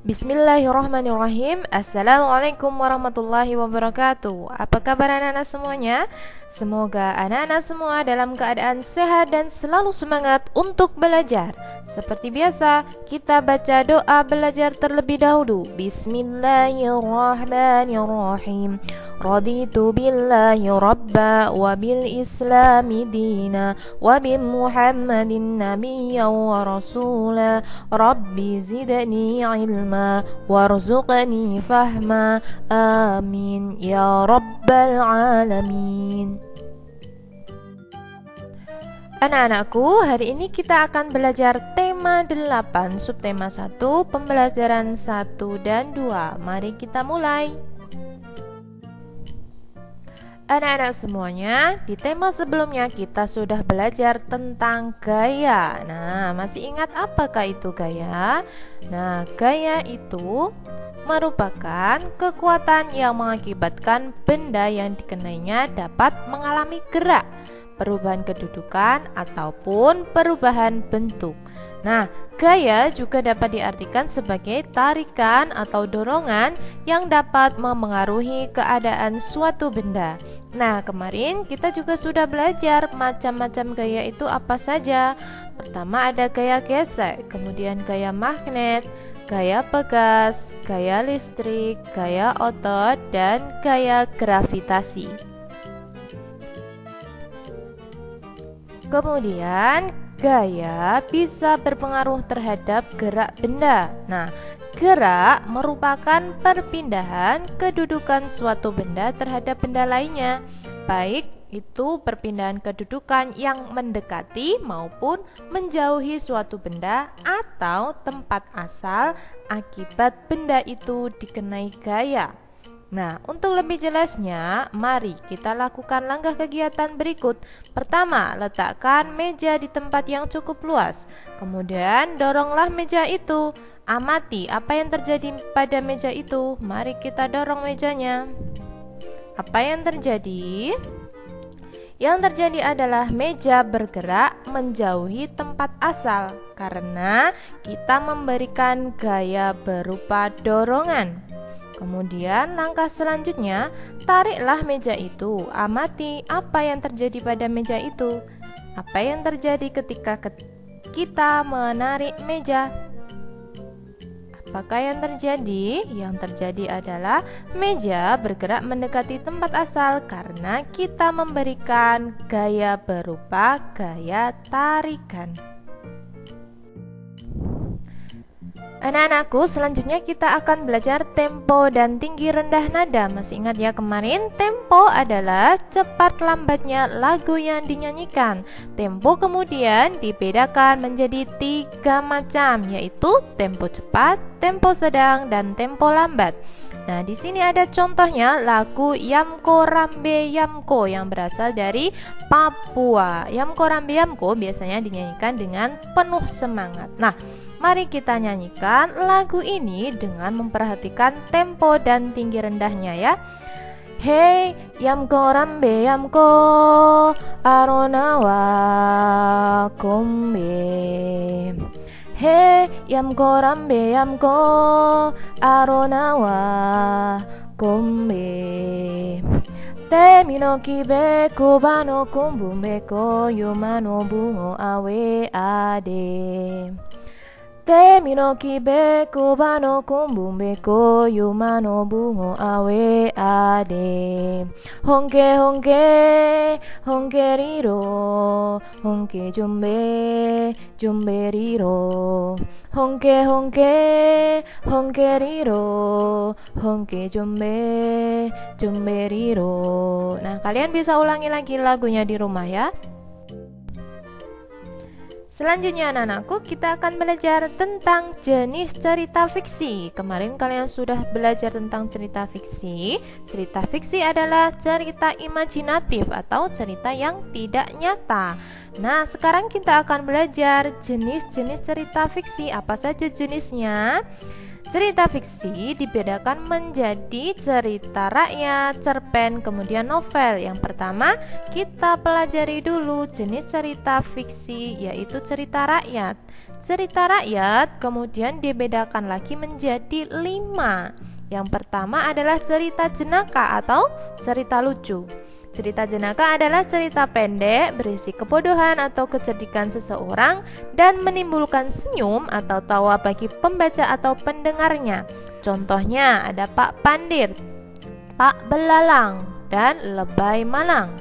Bismillahirrahmanirrahim. Assalamualaikum warahmatullahi wabarakatuh. Apa kabar anak-anak semuanya? Semoga anak-anak semua dalam keadaan sehat dan selalu semangat untuk belajar. Seperti biasa, kita baca doa belajar terlebih dahulu. Bismillahirrahmanirrahim. Raditu billahi rabba wa bil islami dina wa bi muhammadin nabiyya wa rasula. Rabbi zidni ilma warzuqni fahma. Amin ya rabbal alamin. Anak-anakku, hari ini kita akan belajar tema 8, subtema 1, pembelajaran 1 dan 2. Mari kita mulai. Anak-anak semuanya, di tema sebelumnya kita sudah belajar tentang gaya. Nah, masih ingat apakah itu gaya? Nah, gaya itu merupakan kekuatan yang mengakibatkan benda yang dikenainya dapat mengalami gerak, perubahan kedudukan, ataupun perubahan bentuk. Nah, gaya juga dapat diartikan sebagai tarikan atau dorongan yang dapat memengaruhi keadaan suatu benda. Nah, kemarin kita juga sudah belajar macam-macam gaya itu apa saja. Pertama ada gaya gesek, kemudian gaya magnet, gaya pegas, gaya listrik, gaya otot, dan gaya gravitasi. Kemudian gaya bisa berpengaruh terhadap gerak benda. Nah, gerak merupakan perpindahan kedudukan suatu benda terhadap benda lainnya, baik itu perpindahan kedudukan yang mendekati maupun menjauhi suatu benda atau tempat asal akibat benda itu dikenai gaya. Nah, untuk lebih jelasnya, mari kita lakukan langkah kegiatan berikut. Pertama, letakkan meja di tempat yang cukup luas. Kemudian, doronglah meja itu. Amati apa yang terjadi pada meja itu. Mari kita dorong mejanya. Apa yang terjadi? Yang terjadi adalah meja bergerak menjauhi tempat asal karena kita memberikan gaya berupa dorongan. Kemudian langkah selanjutnya, tariklah meja itu. Amati apa yang terjadi pada meja itu. Apa yang terjadi ketika kita menarik meja? Apakah yang terjadi? Yang terjadi adalah meja bergerak mendekati tempat asal karena kita memberikan gaya berupa gaya tarikan. Anak-anakku, selanjutnya kita akan belajar tempo dan tinggi rendah nada. Masih ingat ya kemarin? Tempo adalah cepat lambatnya lagu yang dinyanyikan. Tempo kemudian dibedakan menjadi 3 macam, yaitu tempo cepat, tempo sedang, dan tempo lambat. Nah, di sini ada contohnya lagu Yamko Rambe Yamko yang berasal dari Papua. Yamko Rambe Yamko biasanya dinyanyikan dengan penuh semangat. Nah, mari kita nyanyikan lagu ini dengan memperhatikan tempo dan tinggi rendahnya ya. Hey, Yamko Rambe Yamko Aronawa Kombe. Hey, Yamko Rambe Yamko Aronawa Kombe. Temi no kibe koba no kumbume ko yuma no bungo awe ade. Temi no kibe koba no kumbumbe ko yuma no bungo awe ade. Honke honke honke riro honke jombe jombe riro. Honke honke honke riro honke jombe jombe riro. Nah, kalian bisa ulangi lagi lagunya di rumah ya. Selanjutnya anak-anakku, kita akan belajar tentang jenis cerita fiksi. Kemarin kalian sudah belajar tentang cerita fiksi. Cerita fiksi adalah cerita imajinatif atau cerita yang tidak nyata. Nah, sekarang kita akan belajar jenis-jenis cerita fiksi. Apa saja jenisnya? Cerita fiksi dibedakan menjadi cerita rakyat, cerpen, kemudian novel. Yang pertama, kita pelajari dulu jenis cerita fiksi, yaitu cerita rakyat. cerita rakyat kemudian dibedakan lagi menjadi 5. Yang pertama adalah cerita jenaka atau cerita lucu. Cerita jenaka adalah cerita pendek berisi kebodohan atau kecerdikan seseorang dan menimbulkan senyum atau tawa bagi pembaca atau pendengarnya. Contohnya ada Pak Pandir, Pak Belalang, dan Lebay Malang.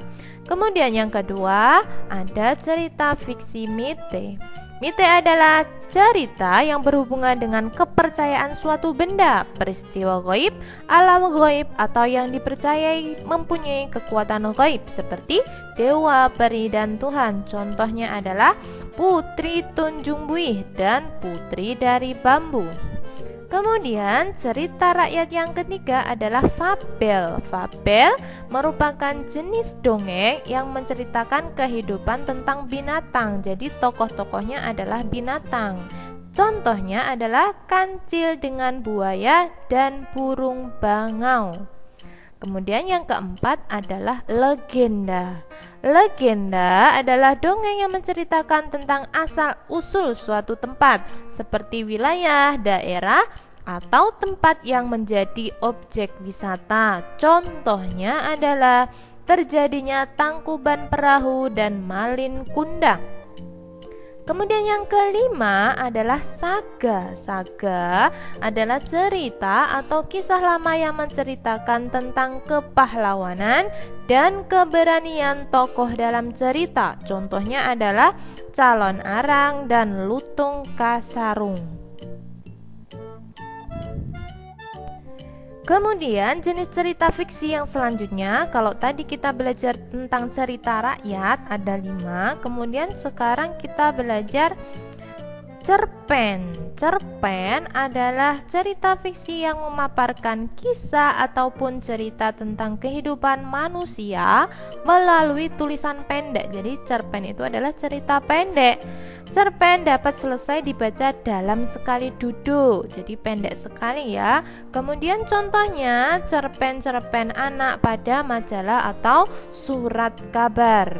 Kemudian yang kedua ada cerita fiksi mite. Mite adalah cerita yang berhubungan dengan kepercayaan suatu benda, peristiwa gaib, alam gaib, atau yang dipercayai mempunyai kekuatan gaib seperti dewa, peri, dan Tuhan. Contohnya adalah Putri Tunjung Buih dan Putri dari Bambu. Kemudian cerita rakyat yang ketiga adalah fabel. Fabel merupakan jenis dongeng yang menceritakan kehidupan tentang binatang. Jadi tokoh-tokohnya adalah binatang. Contohnya adalah Kancil dengan buaya dan burung bangau. Kemudian yang keempat adalah legenda. Legenda adalah dongeng yang menceritakan tentang asal-usul suatu tempat, seperti wilayah, daerah, atau tempat yang menjadi objek wisata. Contohnya adalah terjadinya Tangkuban Perahu dan Malin Kundang. Kemudian yang kelima adalah saga. Saga adalah cerita atau kisah lama yang menceritakan tentang kepahlawanan dan keberanian tokoh dalam cerita. Contohnya adalah Calon Arang dan Lutung Kasarung. Kemudian jenis cerita fiksi yang selanjutnya, kalau tadi kita belajar tentang cerita rakyat ada 5, kemudian sekarang kita belajar cerpen. Cerpen adalah cerita fiksi yang memaparkan kisah ataupun cerita tentang kehidupan manusia melalui tulisan pendek. Jadi cerpen itu adalah cerita pendek. Cerpen dapat selesai dibaca dalam sekali duduk. Jadi pendek sekali ya. Kemudian contohnya cerpen-cerpen anak pada majalah atau surat kabar.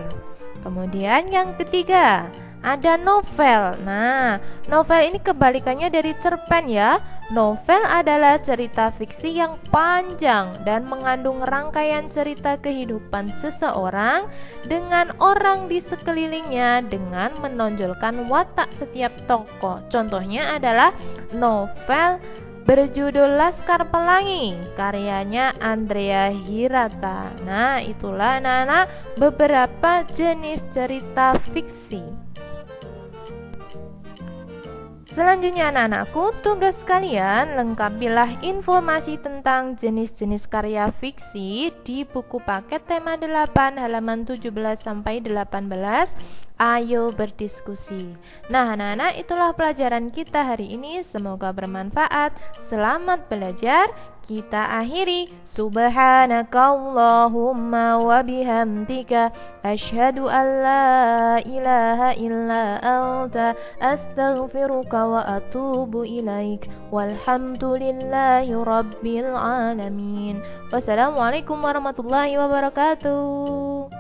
Kemudian yang ketiga ada novel. Nah, novel ini kebalikannya dari cerpen ya. Novel adalah cerita fiksi yang panjang dan mengandung rangkaian cerita kehidupan seseorang dengan orang di sekelilingnya dengan menonjolkan watak setiap tokoh. Contohnya adalah novel berjudul Laskar Pelangi, karyanya Andrea Hirata. Nah, itulah anak-anak beberapa jenis cerita fiksi. Selanjutnya anak-anakku, tugas kalian lengkapilah informasi tentang jenis-jenis karya fiksi di buku paket tema 8 halaman 17 sampai 18. Ayo berdiskusi. Nah anak-anak, itulah pelajaran kita hari ini. Semoga bermanfaat. Selamat belajar. Kita akhiri. Subhanakallahumma wa bihamdika asyhadu an la ilaha illa anta astaghfiruka wa atubu ilaik. Walhamdulillahi rabbil alamin. Wassalamualaikum warahmatullahi wabarakatuh.